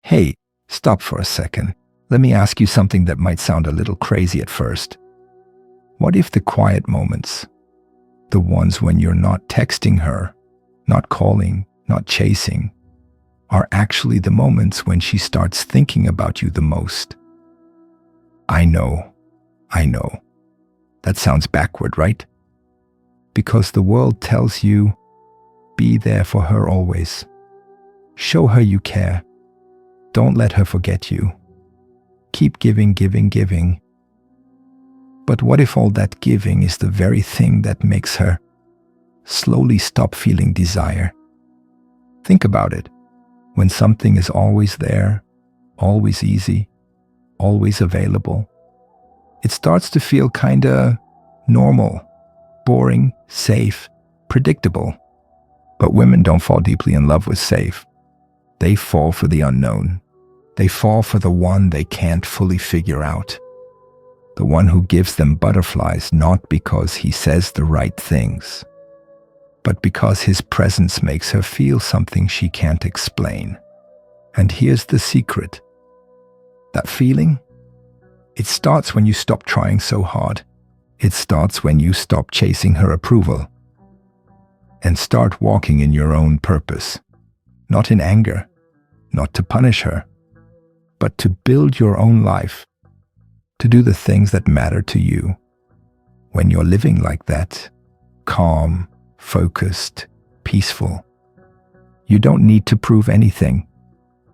Hey, stop for a second. Let me ask you something that might sound a little crazy at first. What if the quiet moments, the ones when you're not texting her, not calling, not chasing, are actually the moments when she starts thinking about you the most? I know. That sounds backward, right? Because the world tells you, be there for her always. Show her you care. Don't let her forget you. Keep giving. But what if all that giving is the very thing that makes her slowly stop feeling desire? Think about it. When something is always there, always easy, always available, it starts to feel kinda normal, boring, safe, predictable. But women don't fall deeply in love with safe. They fall for the unknown. They fall for the one they can't fully figure out. The one who gives them butterflies not because he says the right things, but because his presence makes her feel something she can't explain. And here's the secret. That feeling? It starts when you stop trying so hard. It starts when you stop chasing her approval and start walking in your own purpose. Not in anger, not to punish her, but to build your own life, to do the things that matter to you. When you're living like that, calm, focused, peaceful, you don't need to prove anything.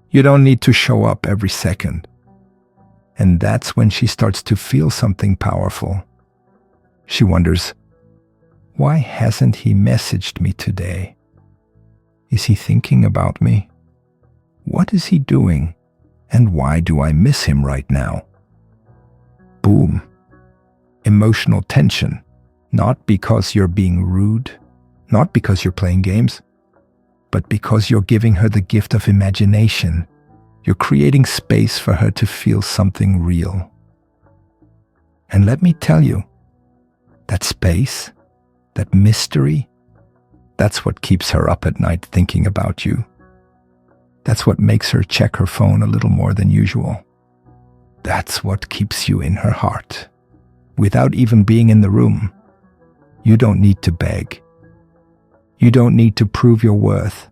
You don't need to show up every second. And that's when she starts to feel something powerful. She wonders, why hasn't he messaged me today? Is he thinking about me? What is he doing? And why do I miss him right now? Boom. Emotional tension. Not because you're being rude, not because you're playing games, but because you're giving her the gift of imagination. You're creating space for her to feel something real. And let me tell you, that space, that mystery, that's what keeps her up at night thinking about you. That's what makes her check her phone a little more than usual. That's what keeps you in her heart. Without even being in the room, you don't need to beg. You don't need to prove your worth.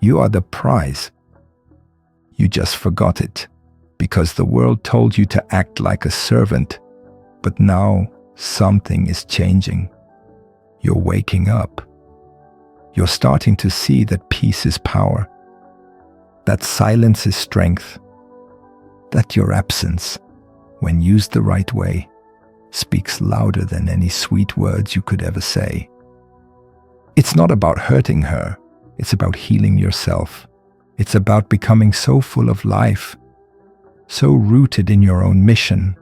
You are the prize. You just forgot it because the world told you to act like a servant. But now something is changing. You're waking up. You're starting to see that peace is power, that silence is strength, that your absence, when used the right way, speaks louder than any sweet words you could ever say. It's not about hurting her. It's about healing yourself. It's about becoming so full of life, so rooted in your own mission,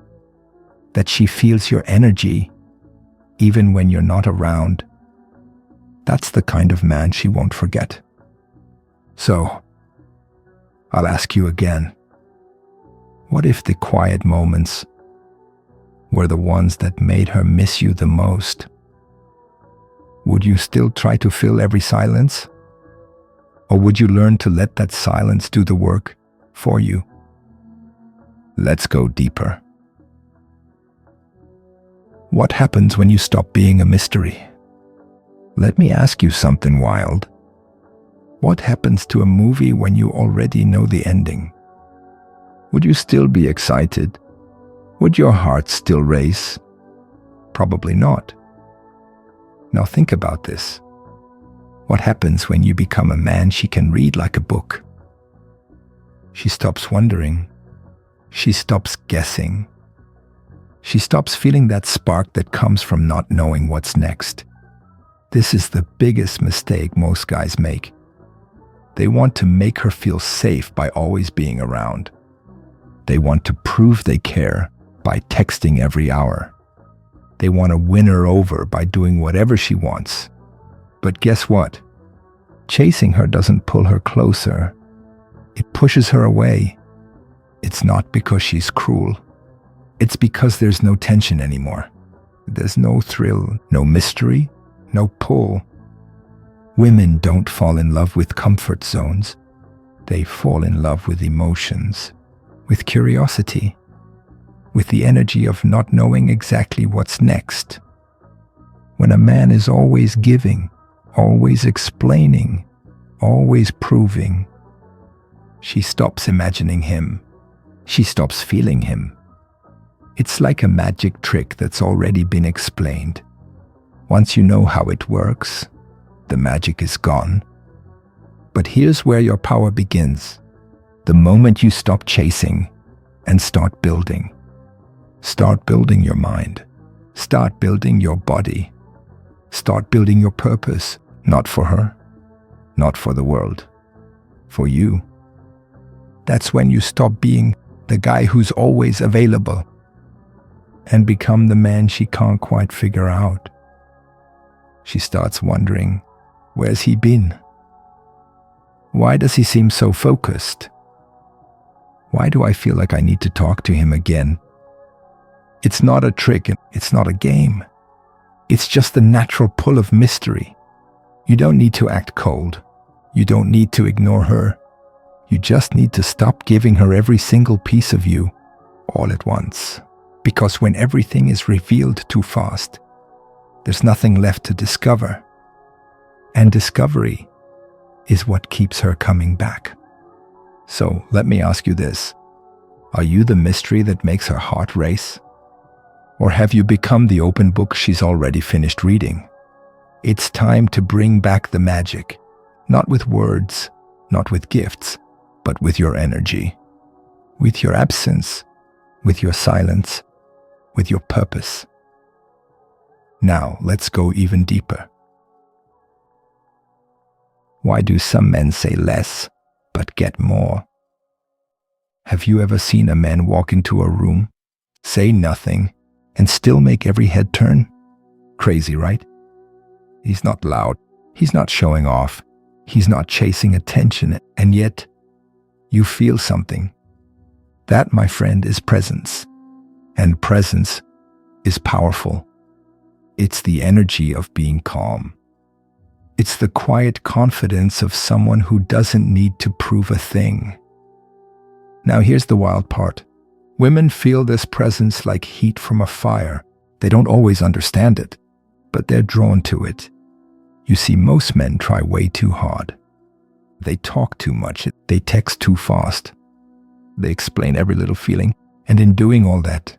that she feels your energy, even when you're not around. That's the kind of man she won't forget. So, I'll ask you again, what if the quiet moments were the ones that made her miss you the most? Would you still try to fill every silence? Or would you learn to let that silence do the work for you? Let's go deeper. What happens when you stop being a mystery? Let me ask you something wild. What happens to a movie when you already know the ending? Would you still be excited? Would your heart still race? Probably not. Now think about this. What happens when you become a man she can read like a book? She stops wondering. She stops guessing. She stops feeling that spark that comes from not knowing what's next. This is the biggest mistake most guys make. They want to make her feel safe by always being around. They want to prove they care by texting every hour. They want to win her over by doing whatever she wants. But guess what? Chasing her doesn't pull her closer. It pushes her away. It's not because she's cruel. It's because there's no tension anymore. There's no thrill, no mystery, no pull. Women don't fall in love with comfort zones. They fall in love with emotions, with curiosity, with the energy of not knowing exactly what's next. When a man is always giving, always explaining, always proving, she stops imagining him. She stops feeling him. It's like a magic trick that's already been explained. Once you know how it works, the magic is gone. But here's where your power begins. The moment you stop chasing and start building. Start building your mind. Start building your body. Start building your purpose, not for her, not for the world, for you. That's when you stop being the guy who's always available and become the man she can't quite figure out. She starts wondering, where's he been? Why does he seem so focused? Why do I feel like I need to talk to him again? It's not a trick, it's not a game. It's just the natural pull of mystery. You don't need to act cold. You don't need to ignore her. You just need to stop giving her every single piece of you all at once. Because when everything is revealed too fast, there's nothing left to discover. And discovery is what keeps her coming back. So let me ask you this. Are you the mystery that makes her heart race? Or have you become the open book she's already finished reading? It's time to bring back the magic, not with words, not with gifts, but with your energy, with your absence, with your silence, with your purpose. Now, let's go even deeper. Why do some men say less, but get more? Have you ever seen a man walk into a room, say nothing, and still make every head turn? Crazy, right? He's not loud. He's not showing off. He's not chasing attention. And yet, you feel something. That, my friend, is presence. And presence is powerful. It's the energy of being calm. It's the quiet confidence of someone who doesn't need to prove a thing. Now here's the wild part. Women feel this presence like heat from a fire. They don't always understand it, but they're drawn to it. You see, most men try way too hard. They talk too much. They text too fast. They explain every little feeling, and in doing all that,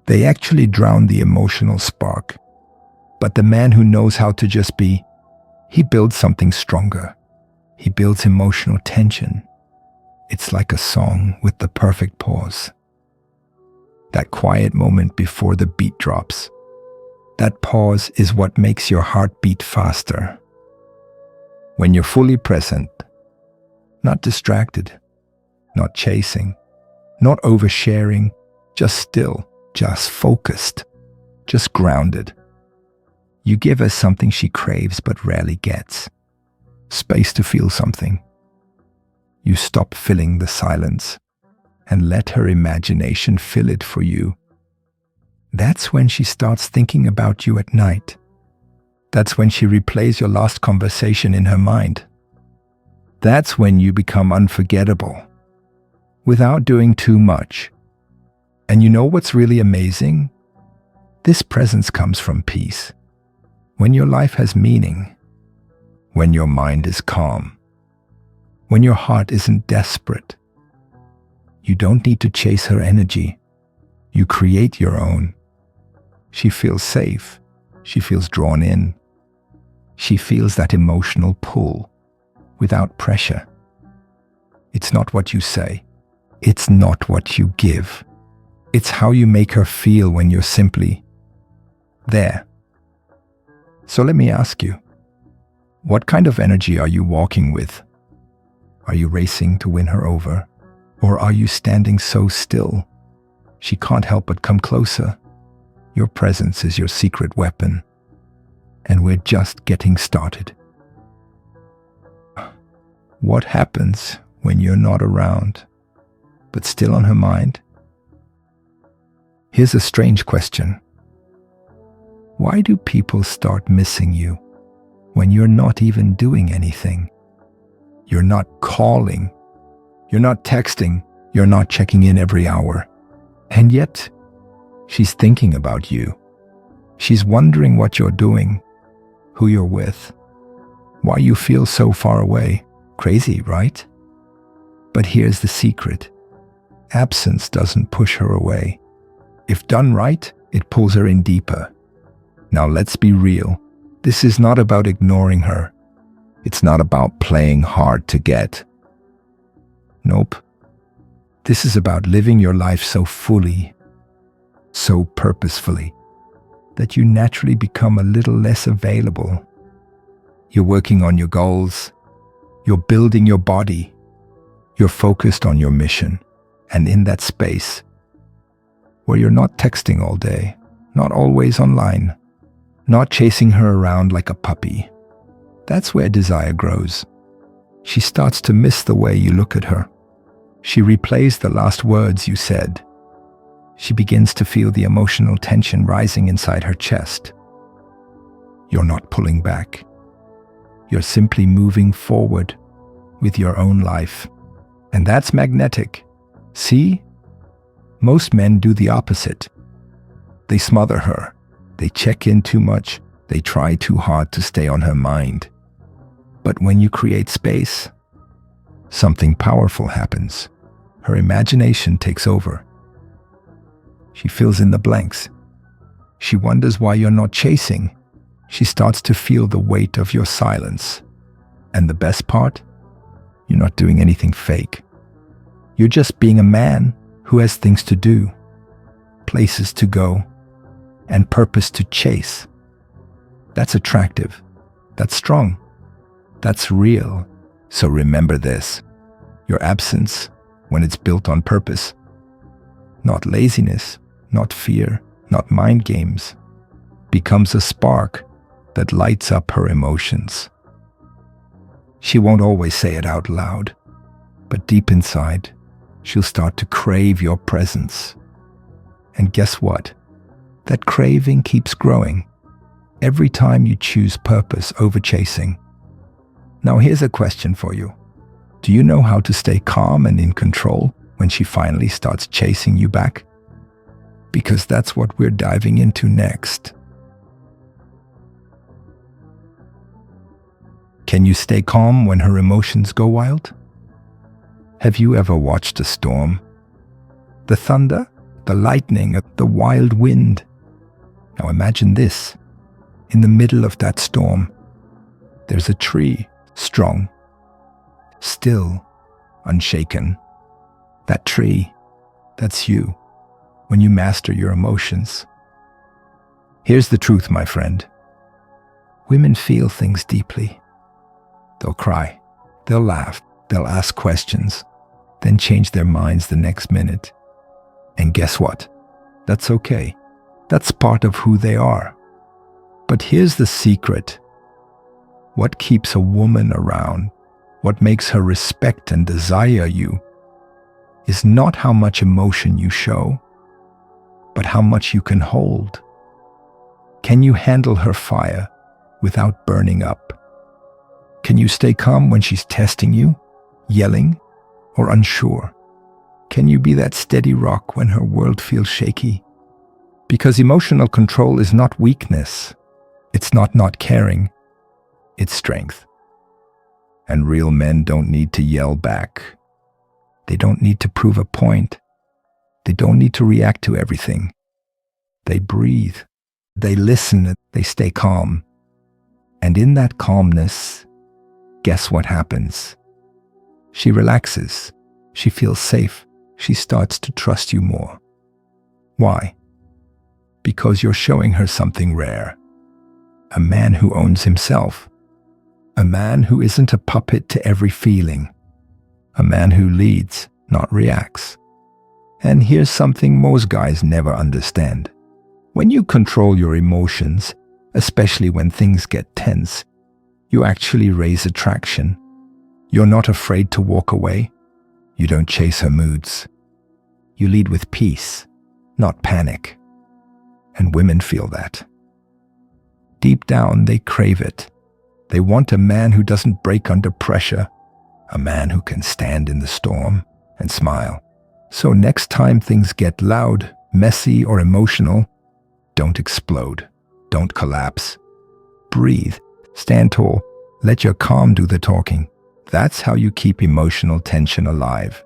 they actually drown the emotional spark. But the man who knows how to just be, he builds something stronger. He builds emotional tension. It's like a song with the perfect pause. That quiet moment before the beat drops. That pause is what makes your heart beat faster. When you're fully present, not distracted, not chasing, not oversharing, just still, just focused, just grounded. You give her something she craves but rarely gets. Space to feel something. You stop filling the silence and let her imagination fill it for you. That's when she starts thinking about you at night. That's when she replays your last conversation in her mind. That's when you become unforgettable, without doing too much. And you know what's really amazing? This presence comes from peace. When your life has meaning, when your mind is calm, when your heart isn't desperate. You don't need to chase her energy. You create your own. She feels safe. She feels drawn in. She feels that emotional pull without pressure. It's not what you say. It's not what you give. It's how you make her feel when you're simply there. So let me ask you, what kind of energy are you walking with? Are you racing to win her over? Or are you standing so still? She can't help but come closer. Your presence is your secret weapon. And we're just getting started. What happens when you're not around, but still on her mind? Here's a strange question. Why do people start missing you when you're not even doing anything? You're not calling. You're not texting. You're not checking in every hour. And yet, she's thinking about you. She's wondering what you're doing, who you're with, why you feel so far away. Crazy, right? But here's the secret. Absence doesn't push her away. If done right, it pulls her in deeper. Now let's be real. This is not about ignoring her. It's not about playing hard to get. Nope. This is about living your life so fully, so purposefully, that you naturally become a little less available. You're working on your goals. You're building your body. You're focused on your mission. And in that space, where you're not texting all day, not always online, not chasing her around like a puppy, that's where desire grows. She starts to miss the way you look at her. She replays the last words you said. She begins to feel the emotional tension rising inside her chest. You're not pulling back. You're simply moving forward with your own life. And that's magnetic. See? Most men do the opposite. They smother her. They check in too much. They try too hard to stay on her mind. But when you create space, something powerful happens. Her imagination takes over. She fills in the blanks. She wonders why you're not chasing. She starts to feel the weight of your silence. And the best part? You're not doing anything fake. You're just being a man who has things to do, places to go, and purpose to chase. That's attractive. That's strong. That's real. So remember this. Your absence, when it's built on purpose, not laziness, not fear, not mind games, becomes a spark that lights up her emotions. She won't always say it out loud, but deep inside, she'll start to crave your presence. And guess what? That craving keeps growing every time you choose purpose over chasing. Now here's a question for you. Do you know how to stay calm and in control when she finally starts chasing you back? Because that's what we're diving into next. Can you stay calm when her emotions go wild? Have you ever watched a storm? The thunder, the lightning, the wild wind. Now imagine this. In the middle of that storm, there's a tree, strong, still, unshaken. That tree, that's you, when you master your emotions. Here's the truth, my friend. Women feel things deeply. They'll cry, they'll laugh, they'll ask questions, then change their minds the next minute. And guess what? That's okay. That's part of who they are. But here's the secret. What keeps a woman around, what makes her respect and desire you, is not how much emotion you show, but how much you can hold. Can you handle her fire without burning up? Can you stay calm when she's testing you, yelling, or unsure? Can you be that steady rock when her world feels shaky? Because emotional control is not weakness. It's not caring. It's strength. And real men don't need to yell back. They don't need to prove a point. They don't need to react to everything. They breathe. They listen. They stay calm. And in that calmness, guess what happens? She relaxes. She feels safe. She starts to trust you more. Why? Because you're showing her something rare. A man who owns himself. A man who isn't a puppet to every feeling. A man who leads, not reacts. And here's something most guys never understand. When you control your emotions, especially when things get tense, you actually raise attraction. You're not afraid to walk away. You don't chase her moods. You lead with peace, not panic. And women feel that. Deep down, they crave it. They want a man who doesn't break under pressure, a man who can stand in the storm and smile. So next time things get loud, messy, or emotional, don't explode. Don't collapse. Breathe. Stand tall. Let your calm do the talking. That's how you keep emotional tension alive.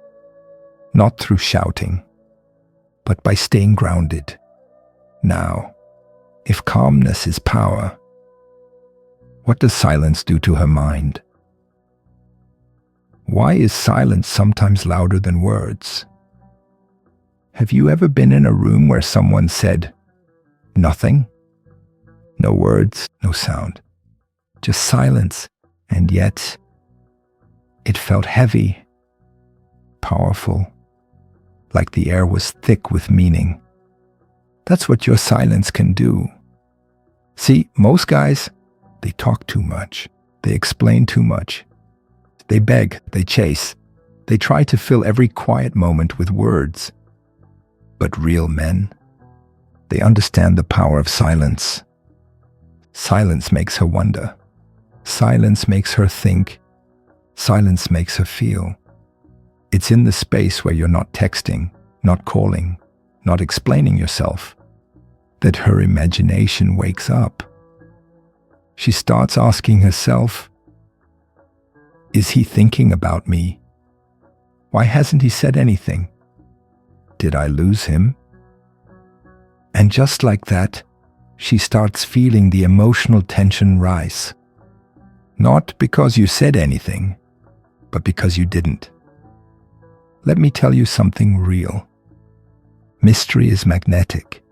Not through shouting, but by staying grounded. Now, if calmness is power, what does silence do to her mind? Why is silence sometimes louder than words? Have you ever been in a room where someone said nothing? No words, no sound, just silence, and yet it felt heavy, powerful, like the air was thick with meaning. That's what your silence can do. See, most guys, they talk too much. They explain too much. They beg, they chase. They try to fill every quiet moment with words. But real men, they understand the power of silence. Silence makes her wonder. Silence makes her think. Silence makes her feel. It's in the space where you're not texting, not calling, not explaining yourself, that her imagination wakes up. She starts asking herself, is he thinking about me? Why hasn't he said anything? Did I lose him? And just like that, she starts feeling the emotional tension rise. Not because you said anything, but because you didn't. Let me tell you something real. Mystery is magnetic.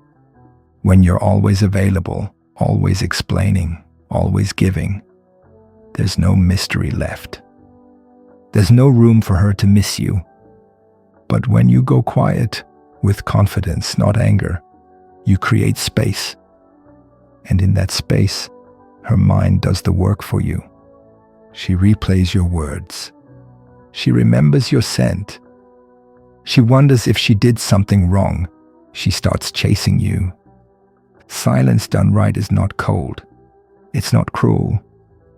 When you're always available, always explaining, always giving, there's no mystery left. There's no room for her to miss you. But when you go quiet, with confidence, not anger, you create space. And in that space, her mind does the work for you. She replays your words. She remembers your scent. She wonders if she did something wrong. She starts chasing you. Silence done right is not cold. It's not cruel.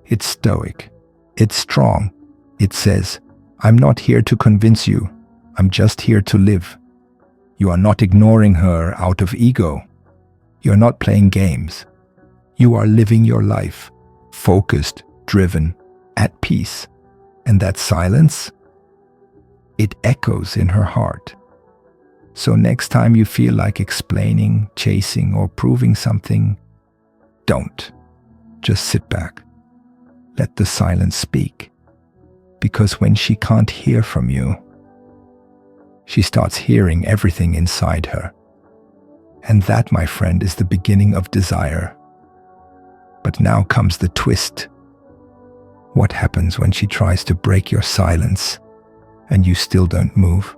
It's stoic. It's strong. It says, I'm not here to convince you. I'm just here to live. You are not ignoring her out of ego. You're not playing games. You are living your life, focused, driven, at peace. And that silence, it echoes in her heart. So next time you feel like explaining, chasing, or proving something, don't. Just sit back. Let the silence speak. Because when she can't hear from you, she starts hearing everything inside her. And that, my friend, is the beginning of desire. But now comes the twist. What happens when she tries to break your silence and you still don't move?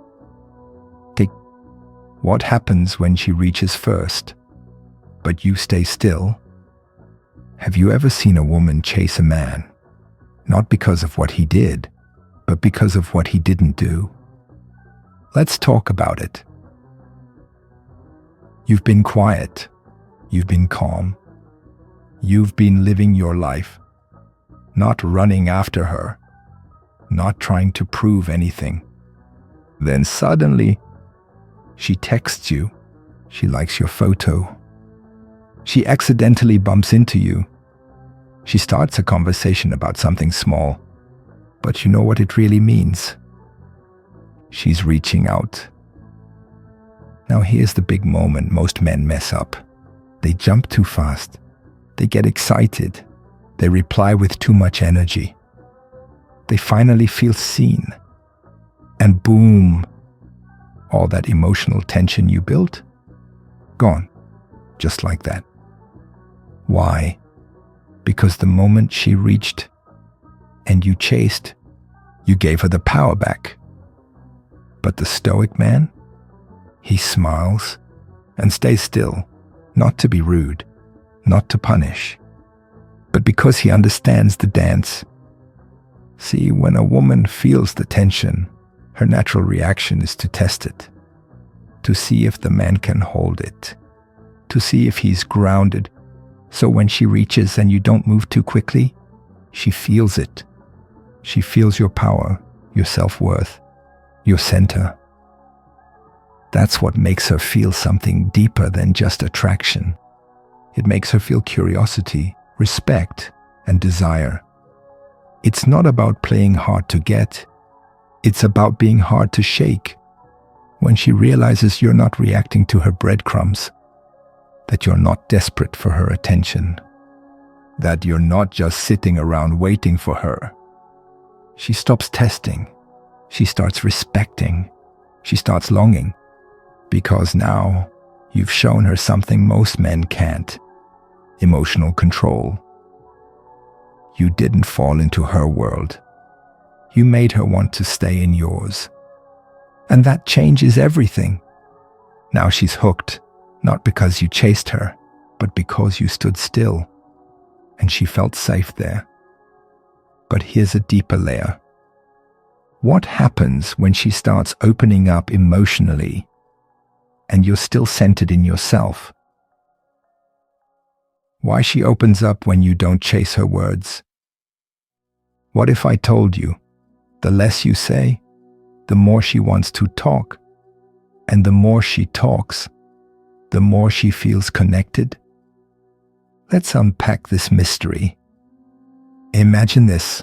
What happens when she reaches first, but you stay still? Have you ever seen a woman chase a man, not because of what he did, but because of what he didn't do? Let's talk about it. You've been quiet. You've been calm. You've been living your life, not running after her, not trying to prove anything. Then suddenly, she texts you. She likes your photo. She accidentally bumps into you. She starts a conversation about something small, but you know what it really means. She's reaching out. Now here's the big moment most men mess up. They jump too fast. They get excited. They reply with too much energy. They finally feel seen. And boom, all that emotional tension you built, gone, just like that. Why? Because the moment she reached and you chased, you gave her the power back. But the stoic man, he smiles and stays still, not to be rude, not to punish, but because he understands the dance. See, when a woman feels the tension, her natural reaction is to test it, to see if the man can hold it, to see if he's grounded. So when she reaches and you don't move too quickly, she feels it. She feels your power, your self-worth, your center. That's what makes her feel something deeper than just attraction. It makes her feel curiosity, respect, and desire. It's not about playing hard to get. It's about being hard to shake. When she realizes you're not reacting to her breadcrumbs, that you're not desperate for her attention, that you're not just sitting around waiting for her, she stops testing. She starts respecting. She starts longing. Because now you've shown her something most men can't: emotional control. You didn't fall into her world. You made her want to stay in yours. And that changes everything. Now she's hooked, not because you chased her, but because you stood still, and she felt safe there. But here's a deeper layer. What happens when she starts opening up emotionally, and you're still centered in yourself? Why she opens up when you don't chase her words? What if I told you, the less you say, the more she wants to talk, and the more she talks, the more she feels connected? Let's unpack this mystery. Imagine this.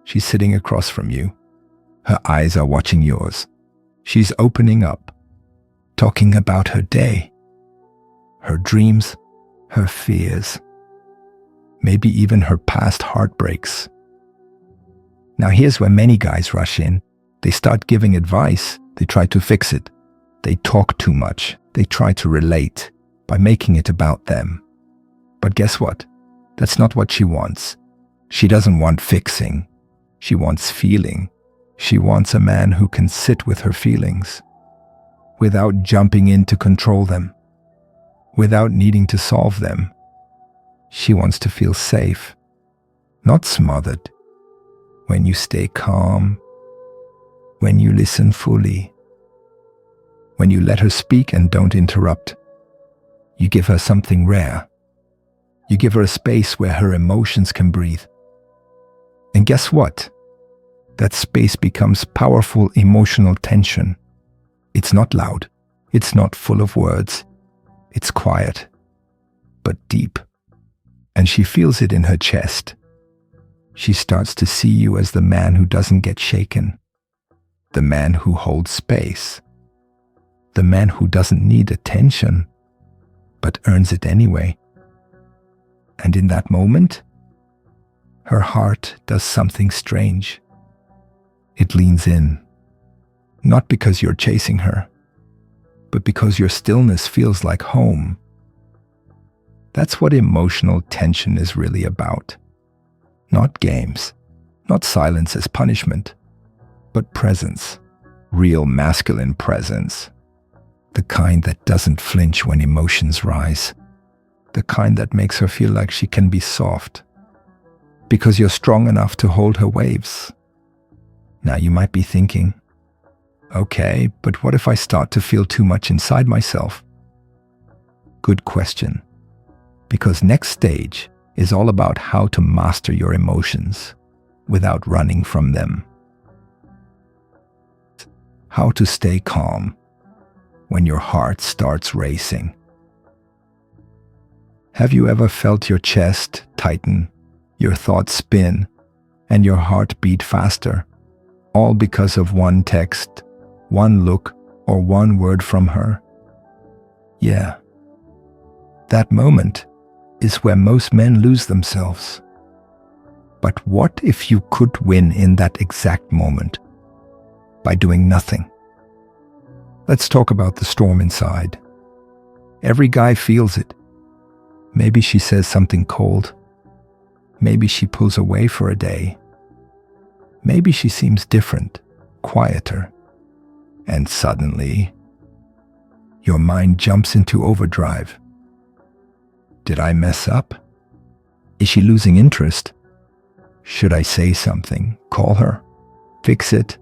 She's sitting across from you. Her eyes are watching yours. She's opening up, talking about her day, her dreams, her fears, maybe even her past heartbreaks. Now here's where many guys rush in. They start giving advice. They try to fix it. They talk too much. They try to relate by making it about them. But guess what? That's not what she wants. She doesn't want fixing. She wants feeling. She wants a man who can sit with her feelings without jumping in to control them, without needing to solve them. She wants to feel safe, not smothered. When you stay calm, when you listen fully, when you let her speak and don't interrupt, you give her something rare. You give her a space where her emotions can breathe. And guess what? That space becomes powerful emotional tension. It's not loud. It's not full of words. It's quiet, but deep. And she feels it in her chest. She starts to see you as the man who doesn't get shaken, the man who holds space, the man who doesn't need attention, but earns it anyway. And in that moment, her heart does something strange. It leans in, not because you're chasing her, but because your stillness feels like home. That's what emotional tension is really about. Not games, not silence as punishment, but presence, real masculine presence. The kind that doesn't flinch when emotions rise. The kind that makes her feel like she can be soft, because you're strong enough to hold her waves. Now you might be thinking, okay, but what if I start to feel too much inside myself? Good question. Because next stage is all about how to master your emotions without running from them. How to stay calm when your heart starts racing. Have you ever felt your chest tighten, your thoughts spin, and your heart beat faster? All because of one text, one look, or one word from her? Yeah. That moment is where most men lose themselves. But what if you could win in that exact moment by doing nothing? Let's talk about the storm inside. Every guy feels it. Maybe she says something cold. Maybe she pulls away for a day. Maybe she seems different, quieter. And suddenly, your mind jumps into overdrive. Did I mess up? Is she losing interest? Should I say something? Call her? Fix it?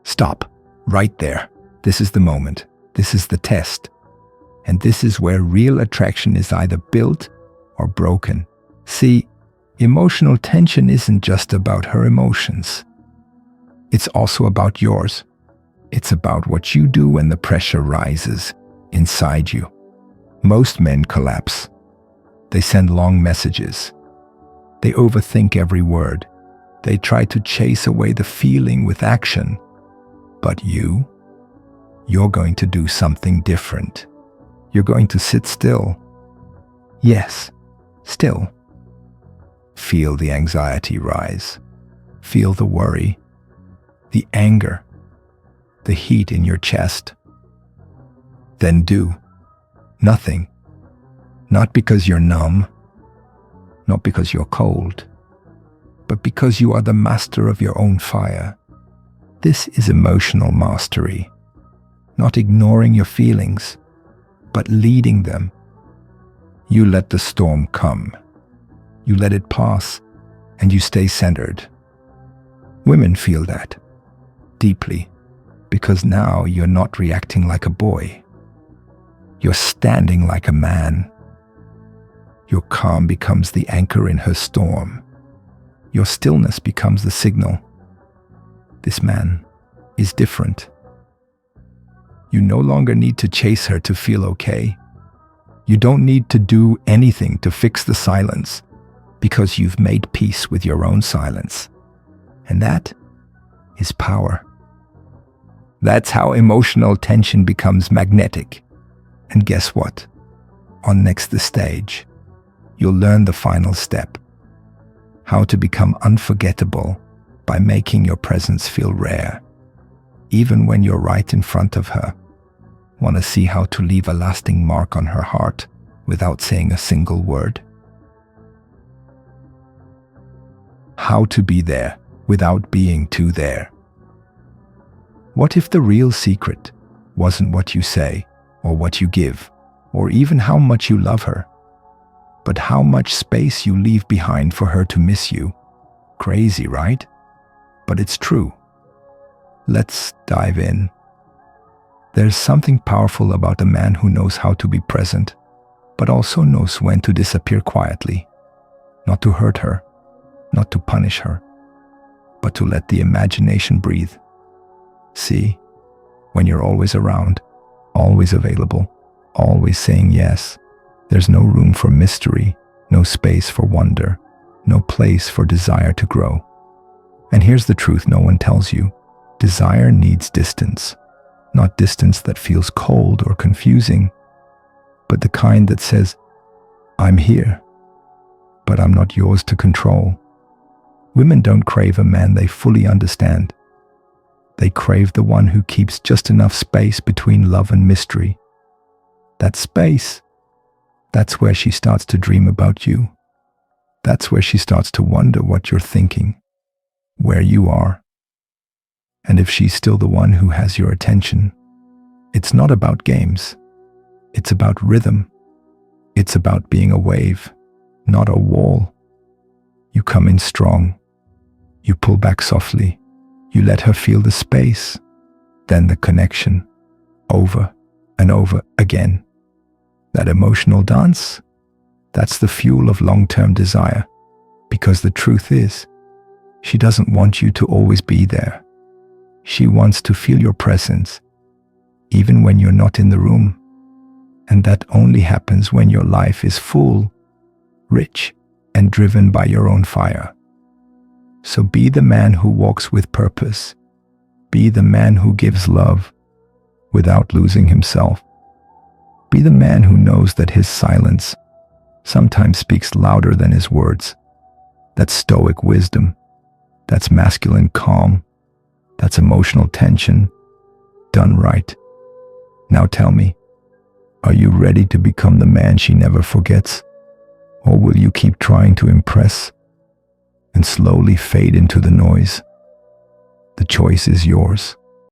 Stop. Right there. This is the moment. This is the test. And this is where real attraction is either built or broken. See, Emotional tension isn't just about her emotions. It's also about yours. It's about what you do when the pressure rises inside you. Most men collapse. They send long messages. They overthink every word. They try to chase away the feeling with action. But you're going to do something different. You're going to sit still. Yes, still. Feel the anxiety rise. Feel the worry, the anger, the heat in your chest. Then do nothing. Not because you're numb, not because you're cold, but because you are the master of your own fire. This is emotional mastery. Not ignoring your feelings, but leading them. You let the storm come. You let it pass, and you stay centered. Women feel that deeply, because now you're not reacting like a boy. You're standing like a man. Your calm becomes the anchor in her storm. Your stillness becomes the signal. This man is different. You no longer need to chase her to feel okay. You don't need to do anything to fix the silence, because you've made peace with your own silence. And that is power. That's how emotional tension becomes magnetic. And guess what? On next the stage, you'll learn the final step. How to become unforgettable by making your presence feel rare, even when you're right in front of her. Want to see how to leave a lasting mark on her heart without saying a single word? How to be there without being too there. What if the real secret wasn't what you say or what you give, or even how much you love her, but how much space you leave behind for her to miss you? Crazy, right? But it's true. Let's dive in. There's something powerful about a man who knows how to be present, but also knows when to disappear quietly, not to hurt her, not to punish her, but to let the imagination breathe. See, when you're always around, always available, always saying yes, there's no room for mystery, no space for wonder, no place for desire to grow. And here's the truth no one tells you. Desire needs distance, not distance that feels cold or confusing, but the kind that says, I'm here, but I'm not yours to control. Women don't crave a man they fully understand. They crave the one who keeps just enough space between love and mystery. That space, that's where she starts to dream about you. That's where she starts to wonder what you're thinking, where you are. And if she's still the one who has your attention, it's not about games. It's about rhythm. It's about being a wave, not a wall. You come in strong. You pull back softly. You let her feel the space, then the connection, over and over again. That emotional dance, that's the fuel of long-term desire. Because the truth is, she doesn't want you to always be there. She wants to feel your presence, even when you're not in the room. And that only happens when your life is full, rich, and driven by your own fire. So be the man who walks with purpose. Be the man who gives love without losing himself. Be the man who knows that his silence sometimes speaks louder than his words. That's stoic wisdom. That's masculine calm. That's emotional tension done right. Now tell me, are you ready to become the man she never forgets? Or will you keep trying to impress and slowly fade into the noise? The choice is yours.